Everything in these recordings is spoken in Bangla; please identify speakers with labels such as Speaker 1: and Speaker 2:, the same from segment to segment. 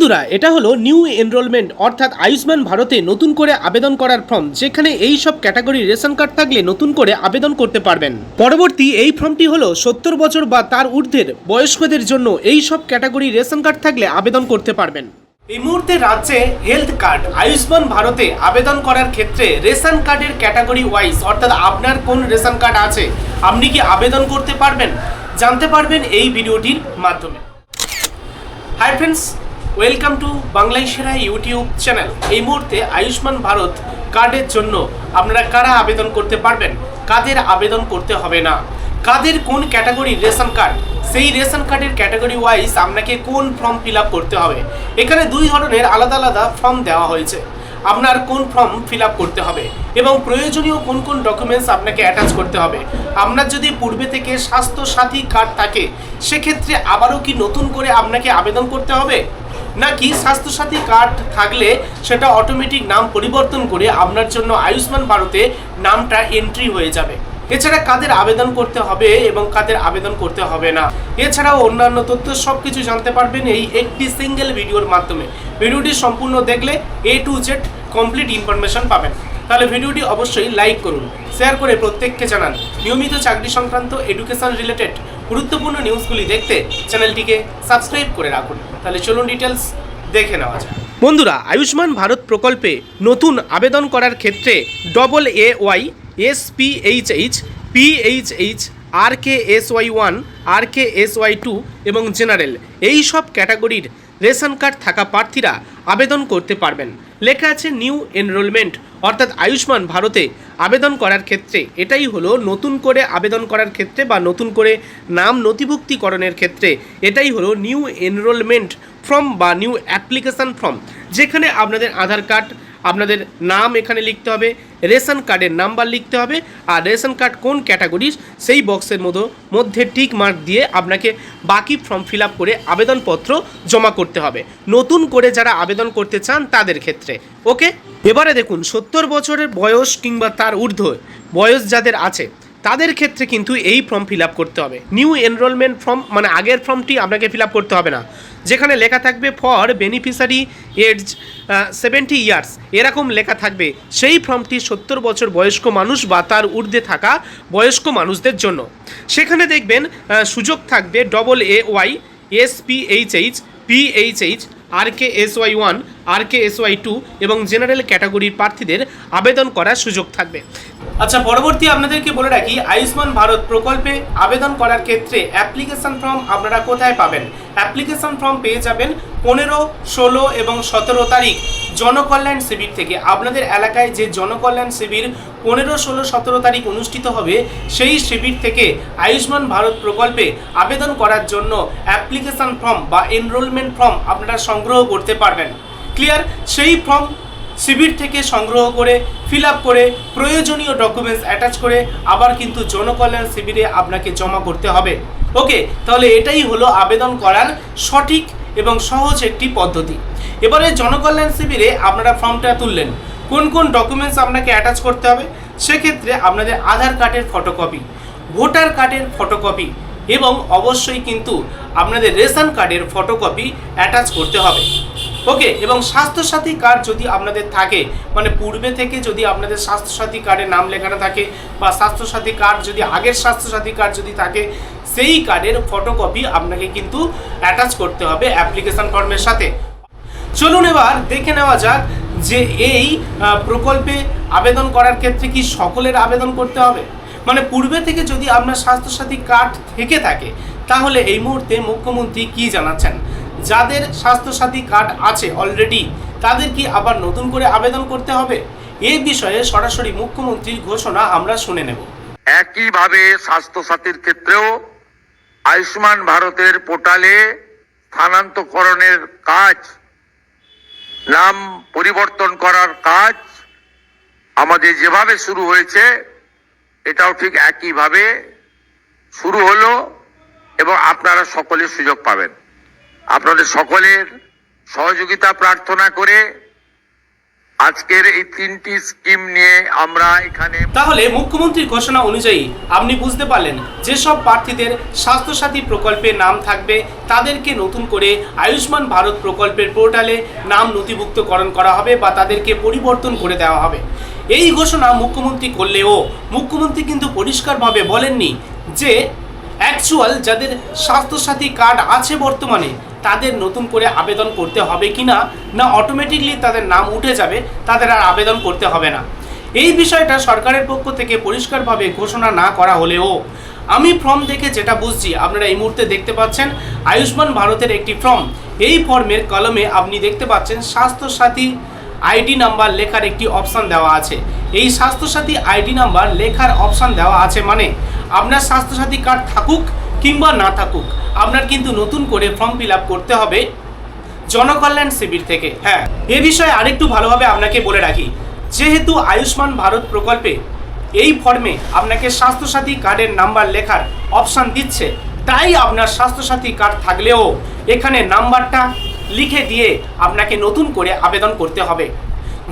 Speaker 1: বন্ধুরা, এটা হলো নিউ এনরোলমেন্ট অর্থাৎ আয়ুষ্মান ভারতে নতুন করে আবেদন করার ফর্ম, যেখানে এই সব ক্যাটাগরির রেশন কার্ড থাকলে নতুন করে আবেদন করতে পারবেন। পরবর্তী এই ফর্মটি হলো 70 বছর বা তার ঊর্ধ্বের বয়স্কদের জন্য এই সব ক্যাটাগরির রেশন কার্ড থাকলে আবেদন করতে পারবেন। এই মুহূর্তে রাজ্যে হেলথ কার্ড আয়ুষ্মান ভারতে আবেদন করার ক্ষেত্রে রেশন কার্ডের ক্যাটাগরি ওয়াইজ অর্থাৎ আপনার কোন রেশন কার্ড আছে, আপনি কি আবেদন করতে পারবেন, জানতে পারবেন এই ভিডিওটির মাধ্যমে। হাই ফ্রেন্ডস, ওয়েলকাম টু বাংলাই সেরা ইউটিউব চ্যানেল। এই মুহূর্তে আয়ুষ্মান ভারত কার্ডের জন্য আপনারা কারা আবেদন করতে পারবেন, কাদের আবেদন করতে হবে না, কাদের কোন ক্যাটাগরির রেশন কার্ড, সেই রেশন কার্ডের ক্যাটাগরি ওয়াইজ আপনাকে কোন ফর্ম ফিল আপ করতে হবে। এখানে দুই ধরনের আলাদা আলাদা ফর্ম দেওয়া হয়েছে। আপনার কোন ফর্ম ফিল আপ করতে হবে এবং প্রয়োজনীয় কোন কোন ডকুমেন্টস আপনাকে অ্যাটাচ করতে হবে। আপনার যদি পূর্বে থেকে স্বাস্থ্য সাথী কার্ড থাকে, সেক্ষেত্রে আবারও কি নতুন করে আপনাকে আবেদন করতে হবে, নাকি স্বাস্থ্যসাথী কার্ড থাকলে সেটা অটোমেটিক নাম পরিবর্তন করে আপনার জন্য আয়ুষ্মান ভারতে নামটা এন্ট্রি হয়ে যাবে। এছাড়া কাদের আবেদন করতে হবে এবং কাদের আবেদন করতে হবে না, এছাড়াও অন্যান্য তথ্য সব কিছু জানতে পারবেন এই একটি সিঙ্গেল ভিডিওর মাধ্যমে। ভিডিওটি সম্পূর্ণ দেখলে A to Z complete information পাবেন। তাহলে ভিডিওটি অবশ্যই লাইক করুন, শেয়ার করে প্রত্যেককে জানান। নিয়মিত চাকরি সংক্রান্ত এডুকেশন রিলেটেড গুরুত্বপূর্ণ নিউজগুলি দেখতে চ্যানেলটিকে সাবস্ক্রাইব করে রাখুন। তাহলে চলুন ডিটেলস দেখে নেওয়া যায়। বন্ধুরা, আয়ুষ্মান ভারত প্রকল্পে নতুন আবেদন করার ক্ষেত্রে AAY, SPHH, PHH, RKSY1, RKSY2 এবং জেনারেল এই সব ক্যাটাগরির রেশন কার্ড থাকা প্রার্থীরা আবেদন করতে পারবেন। লেখা আছে নিউ এনরোলমেন্ট অর্থাৎ আয়ুষ্মান ভারতে আবেদন করার ক্ষেত্রে এটাই হলো নতুন করে আবেদন করার ক্ষেত্রে বা নতুন করে নাম নথিভুক্তিকরণের ক্ষেত্রে এটাই হলো নিউ এনরোলমেন্ট ফর্ম বা নিউ অ্যাপ্লিকেশান ফর্ম, যেখানে আপনাদের আধার কার্ড, আপনাদের নাম এখানে লিখতে হবে, রেশন কার্ডের নাম্বার লিখতে হবে, আর রেশন কার্ড কোন ক্যাটাগরির সেই বক্সের মধ্যে টিক মার্ক দিয়ে আপনাকে বাকি ফর্ম ফিল আপ করে আবেদনপত্র জমা করতে হবে, নতুন করে যারা আবেদন করতে চান তাদের ক্ষেত্রে। ওকে, এবারে দেখুন 70 বছরের বয়স কিংবা তার ঊর্ধ্ব বয়স যাদের আছে তাদের ক্ষেত্রে কিন্তু এই ফর্ম ফিল আপ করতে হবে। নিউ এনরোলমেন্ট ফর্ম মানে আগের ফর্মটি আপনাকে ফিল আপ করতে হবে না, যেখানে লেখা থাকবে ফর বেনিফিশিয়ারি এজ 70 ইয়ার্স এরকম লেখা থাকবে, সেই ফর্মটি 70 বছর বয়স্ক মানুষ বা তার ঊর্ধ্বে থাকা বয়স্ক মানুষদের জন্য। সেখানে দেখবেন সুযোগ থাকবে AAY, SPHH, PHH, RKSY1, RKSY2 এবং জেনারেল ক্যাটাগরির প্রার্থীদের আবেদন করার সুযোগ থাকবে। আচ্ছা, পরবর্তী আপনাদেরকে বলে রাখি, আয়ুষ্মান ভারত প্রকল্পে আবেদন করার ক্ষেত্রে অ্যাপ্লিকেশন ফর্ম আপনারা কোথায় পাবেন। অ্যাপ্লিকেশন ফর্ম পেয়ে যাবেন 15, 16 এবং 17 তারিখ জনকল্যাণ শিবির থেকে। আপনাদের এলাকায় যে জনকল্যাণ শিবির 15, 16, 17 তারিখ অনুষ্ঠিত হবে, সেই শিবির থেকে আয়ুষ্মান ভারত প্রকল্পে আবেদন করার জন্য অ্যাপ্লিকেশন ফর্ম বা এনরোলমেন্ট ফর্ম আপনারা সংগ্রহ করতে পারবেন। ক্লিয়ার? সেই ফর্ম শিবির থেকে সংগ্রহ করে ফিল আপ করে প্রয়োজনীয় ডকুমেন্টস অ্যাটাচ করে আবার কিন্তু জনকল্যাণ শিবিরে আপনাকে জমা করতে হবে। ওকে, তাহলে এটাই হলো আবেদন করার সঠিক এবং সহজ একটি পদ্ধতি। এবারে জনকল্যাণ শিবিরে আপনারা ফর্মটা তুললেন, কোন কোন ডকুমেন্টস আপনাকে অ্যাটাচ করতে হবে। সেক্ষেত্রে আপনাদের আধার কার্ডের ফটোকপি, ভোটার কার্ডের ফটোকপি এবং অবশ্যই কিন্তু আপনাদের রেশন কার্ডের ফটোকপি অ্যাটাচ করতে হবে। ওকে, এবং স্বাস্থ্যসাথী কার্ড যদি আপনাদের থাকে, মানে পূর্বে থেকে যদি আপনাদের স্বাস্থ্যসাথী কার্ডের নাম লেখানো থাকে বা স্বাস্থ্যসাথী কার্ড যদি আগের স্বাস্থ্যসাথী কার্ড যদি থাকে, সেই কার্ডের ফটোকপি আপনাকে কিন্তু অ্যাটাচ করতে হবে অ্যাপ্লিকেশন ফর্মের সাথে। চলুন এবার দেখে নেওয়া যাক যে এই প্রকল্পে আবেদন করার ক্ষেত্রে কি সকলের আবেদন করতে হবে। মানে পূর্বে থেকে যদি আপনার স্বাস্থ্যসাথী কার্ড থেকে থাকে, তাহলে এই মুহূর্তে মুখ্যমন্ত্রী কি জানাচ্ছেন, যাদের স্বাস্থ্যসাথী কার্ড আছে অলরেডি তাদের কি আবার নতুন করে আবেদন করতে হবে, এই বিষয়ে সরাসরি মুখ্যমন্ত্রীর ঘোষণা আমরা শুনে নেব।
Speaker 2: একইভাবে স্বাস্থ্যসাথীর ক্ষেত্রেও আয়ুষ্মান ভারতের পোর্টালে স্থানান্তরকরণের কাজ, নাম পরিবর্তন করার কাজ আমাদের যেভাবে শুরু হয়েছে এটাও ঠিক একইভাবে শুরু হলো এবং আপনারা সকলে সুযোগ পাবেন। আপনাদের সকলের সহযোগিতা প্রার্থনা করে আজকের এই তিনটি স্কিম নিয়ে আমরা এখানে
Speaker 1: তাহলে মুখ্যমন্ত্রীর ঘোষণা অনুযায়ী আপনি বুঝতে পারলেন যেসব প্রার্থীদের স্বাস্থ্যসাথী প্রকল্পে নাম থাকবে তাদেরকে নতুন করে আয়ুষ্মান ভারত প্রকল্পের পোর্টালে নাম নথিভুক্তকরণ করা হবে বা তাদেরকে পরিবর্তন করে দেওয়া হবে। এই ঘোষণা মুখ্যমন্ত্রী করলেও মুখ্যমন্ত্রী কিন্তু পরিষ্কারভাবে বলেননি যে অ্যাকচুয়াল যাদের স্বাস্থ্যসাথী কার্ড আছে বর্তমানে তাদের নতুন করে আবেদন করতে হবে কি না, না অটোমেটিকলি তাদের নাম উঠে যাবে, তাদের আর আবেদন করতে হবে না। এই বিষয়টা সরকারের পক্ষ থেকে পরিষ্কারভাবে ঘোষণা না করা হলেও আমি ফর্ম দেখে যেটা বুঝছি, আপনারা এই মুহূর্তে দেখতে পাচ্ছেন আয়ুষ্মান ভারতের একটি ফর্ম। এই ফর্মের কলমে আপনি দেখতে পাচ্ছেন স্বাস্থ্যসাথী আইডি নাম্বার লেখার একটি অপশান দেওয়া আছে। এই স্বাস্থ্যসাথী আইডি নাম্বার লেখার অপশান দেওয়া আছে মানে আপনার স্বাস্থ্যসাথী কার্ড থাকুক কিংবা না থাকুক আপনার কিন্তু নতুন করে ফর্ম ফিল আপ করতে হবে জনকল্যাণ শিবির থেকে। হ্যাঁ, এ বিষয়ে আরেকটু ভালোভাবে আপনাকে বলে রাখি, যেহেতু আয়ুষ্মান ভারত প্রকল্পে এই ফর্মে আপনাকে স্বাস্থ্যসাথী কার্ডের নাম্বার লেখার অপশান দিচ্ছে, তাই আপনার স্বাস্থ্যসাথী কার্ড থাকলেও এখানে নাম্বারটা লিখে দিয়ে আপনাকে নতুন করে আবেদন করতে হবে।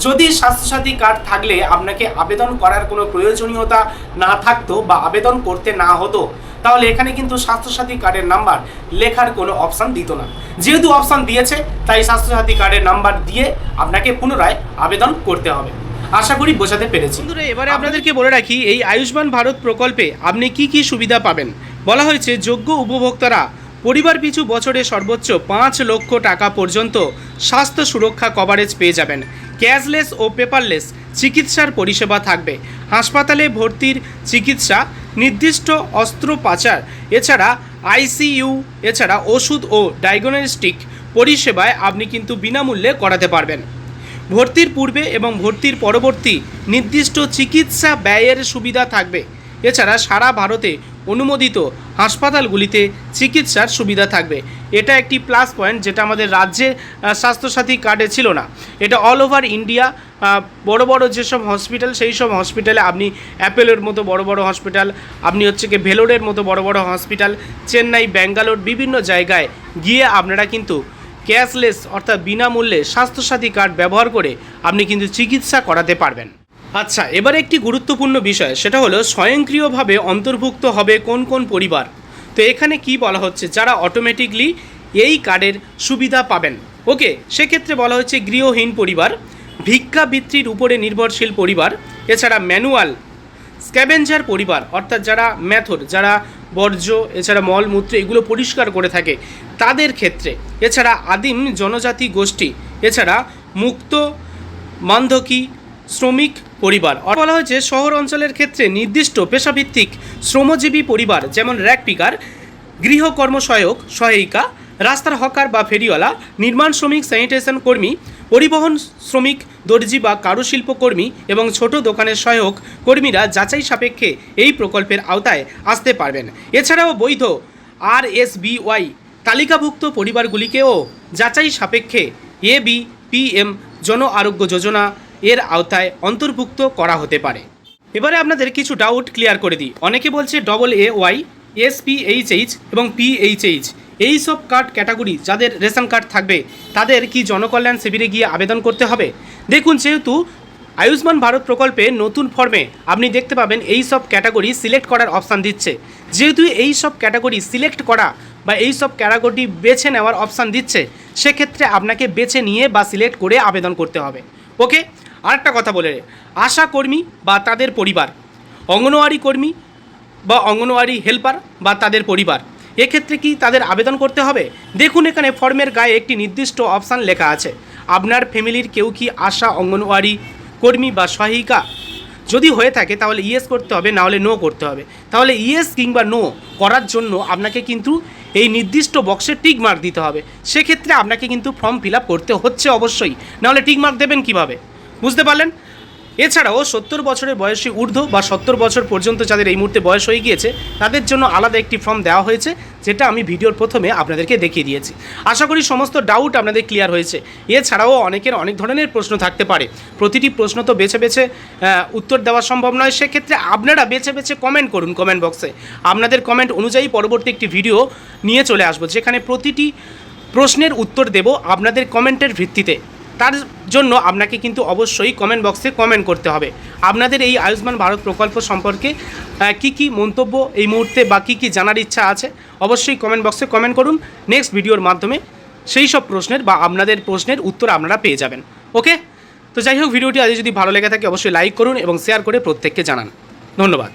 Speaker 1: যদি স্বাস্থ্যসাথী কার্ড থাকলে আপনাকে আবেদন করার কোনো প্রয়োজনীয়তা না থাকতো বা আবেদন করতে না হতো, তাহলে এখানে কিন্তু স্বাস্থ্যসাথী কার্ডের নাম্বার লেখার কোনো অপশান দিত না। যেহেতু অপশান দিয়েছে তাই স্বাস্থ্যসাথী কার্ডের নাম্বার দিয়ে আপনাকে পুনরায় আবেদন করতে হবে। আশা করি বোঝাতে পেরেছি। বন্ধুরা, এবারে আপনাদেরকে বলে রাখি এই আয়ুষ্মান ভারত প্রকল্পে আপনি কি কি সুবিধা পাবেন। বলা হয়েছে যোগ্য উপভোক্তারা পরিবার পিছু বছরে সর্বোচ্চ 5 লক্ষ টাকা পর্যন্ত স্বাস্থ্য সুরক্ষা কভারেজ পেয়ে যাবেন। ক্যাশলেস ও পেপারলেস চিকিৎসার পরিষেবা থাকবে। হাসপাতালে ভর্তির চিকিৎসা, নির্দিষ্ট অস্ত্রোপচার, এছাড়া আইসিইউ, এছাড়া ওষুধ ও ডায়াগনস্টিক পরিষেবায় আপনি কিন্তু বিনামূল্যে করাতে পারবেন। ভর্তির পূর্বে এবং ভর্তির পরবর্তী নির্দিষ্ট চিকিৎসা ব্যয়ের সুবিধা থাকবে। এছাড়া সারা ভারতে অনুমোদিত হাসপাতালগুলিতে চিকিৎসার সুবিধা থাকবে। এটা একটি প্লাস পয়েন্ট যেটা আমাদের রাজ্যে স্বাস্থ্যসাথী কার্ডে ছিল না। এটা অল ওভার ইন্ডিয়া বড় বড় যেসব হসপিটাল সেই সব হসপিটালে আপনি অ্যাপেলোর মতো বড় বড় হসপিটাল, আপনি হচ্ছে কি ভেলোরের মতো বড় বড় হসপিটাল, চেন্নাই, ব্যাঙ্গালোর বিভিন্ন জায়গায় গিয়ে আপনারা কিন্তু ক্যাশলেস অর্থাৎ বিনামূল্যে স্বাস্থ্যসাথী কার্ড ব্যবহার করে আপনি কিন্তু চিকিৎসা করাতে পারবেন। আচ্ছা, এবারে একটি গুরুত্বপূর্ণ বিষয়, সেটা হলো স্বয়ংক্রিয়ভাবে অন্তর্ভুক্ত হবে কোন কোন পরিবার। তো এখানে কি বলা হচ্ছে, যারা অটোমেটিকলি এই কার্ডের সুবিধা পাবেন। ওকে, সেক্ষেত্রে বলা হচ্ছে গৃহহীন পরিবার, ভিক্ষাবৃত্তির উপরে নির্ভরশীল পরিবার, এছাড়া ম্যানুয়াল স্ক্যাভেঞ্জার পরিবার অর্থাৎ যারা মেথড, যারা বর্জ্য এছাড়া মলমূত্র এগুলো পরিষ্কার করে থাকে তাদের ক্ষেত্রে, এছাড়া আদিম জনজাতি গোষ্ঠী, এছাড়া মুক্ত মান্ধকী শ্রমিক পরিবার। বলা হয়েছে শহর অঞ্চলের ক্ষেত্রে নির্দিষ্ট পেশাভিত্তিক শ্রমজীবী পরিবার যেমন র্যাক পিকার, গৃহকর্ম সহায়ক সহায়িকা, রাস্তার হকার বা ফেরিওয়ালা, নির্মাণ শ্রমিক, স্যানিটেশন কর্মী, পরিবহন শ্রমিক, দর্জি বা কারুশিল্প কর্মী এবং ছোট দোকানের সহায়ক কর্মীরা যাচাই সাপেক্ষে এই প্রকল্পের আওতায় আসতে পারবেন। এছাড়াও বৈধ RSBY তালিকাভুক্ত পরিবারগুলিকেও যাচাই সাপেক্ষে ABPM জন আরোগ্য যোজনা এর আওতায় অন্তর্ভুক্ত করা হতে পারে। এবারে আপনাদের কিছু ডাউট ক্লিয়ার করে দিই। অনেকে বলছে AAY, SPHH এবং PHH এই সব কার্ড ক্যাটাগরি যাদের রেশন কার্ড থাকবে তাদের কি জনকল্যাণ শিবিরে গিয়ে আবেদন করতে হবে? দেখুন, যেহেতু আয়ুষ্মান ভারত প্রকল্পে নতুন ফর্মে আপনি দেখতে পাবেন এই সব ক্যাটাগরি সিলেক্ট করার অপশান দিচ্ছে। যেহেতু এই সব ক্যাটাগরি সিলেক্ট করা বা এই সব ক্যাটাগরি বেছে নেওয়ার অপশান দিচ্ছে, সেক্ষেত্রে আপনাকে বেছে নিয়ে বা সিলেক্ট করে আবেদন করতে হবে। ওকে, আরেকটা কথা বলে, আশা কর্মী বা তাদের পরিবার, অঙ্গনওয়াড়ি কর্মী বা অঙ্গনওয়াড়ি হেল্পার বা তাদের পরিবার, এক্ষেত্রে কি তাদের আবেদন করতে হবে? দেখুন, এখানে ফর্মের গায়ে একটি নির্দিষ্ট অপশান লেখা আছে। আপনার ফ্যামিলির কেউ কি আশা অঙ্গনওয়াড়ি কর্মী বা সহায়িকা? যদি হয়ে থাকে তাহলে ইয়েস করতে হবে, না হলে নো করতে হবে। তাহলে ইয়েস কিংবা নো করার জন্য আপনাকে কিন্তু এই নির্দিষ্ট বক্সে টিক মার্ক দিতে হবে। সেক্ষেত্রে আপনাকে কিন্তু ফর্ম ফিল আপ করতে হচ্ছে অবশ্যই, নাহলে টিক মার্ক দেবেন কীভাবে? বুঝতে পারলেন? এছাড়াও 70 বছরের বয়সী ঊর্ধ্ব বা 70 বছর পর্যন্ত যাদের এই মুহূর্তে বয়স হয়ে গিয়েছে তাদের জন্য আলাদা একটি ফর্ম দেওয়া হয়েছে, যেটা আমি ভিডিওর প্রথমে আপনাদেরকে দেখিয়ে দিয়েছি। আশা করি সমস্ত ডাউট আপনাদের ক্লিয়ার হয়েছে। এছাড়াও অনেকের অনেক ধরনের প্রশ্ন থাকতে পারে, প্রতিটি প্রশ্ন তো বেছে বেছে উত্তর দেওয়া সম্ভব নয়। সেক্ষেত্রে আপনারা বেছে বেছে কমেন্ট করুন কমেন্ট বক্সে। আপনাদের কমেন্ট অনুযায়ী পরবর্তী একটি ভিডিও নিয়ে চলে আসবো, যেখানে প্রতিটি প্রশ্নের উত্তর দেব আপনাদের কমেন্টের ভিত্তিতে। তার জন্য আপনাকে কিন্তু অবশ্যই কমেন্ট বক্সে কমেন্ট করতে হবে আপনাদের এই আয়ুষ্মান ভারত প্রকল্প সম্পর্কে কি কি মন্তব্য এই মুহূর্তে বা কী কী জানার ইচ্ছা আছে অবশ্যই কমেন্ট বক্সে কমেন্ট করুন। নেক্সট ভিডিওর মাধ্যমে সেই সব প্রশ্নের বা আপনাদের প্রশ্নের উত্তর আপনারা পেয়ে যাবেন। ওকে, তো যাই হোক, ভিডিওটি আজ যদি ভালো লেগে থাকে অবশ্যই লাইক করুন এবং শেয়ার করে প্রত্যেককে জানান। ধন্যবাদ।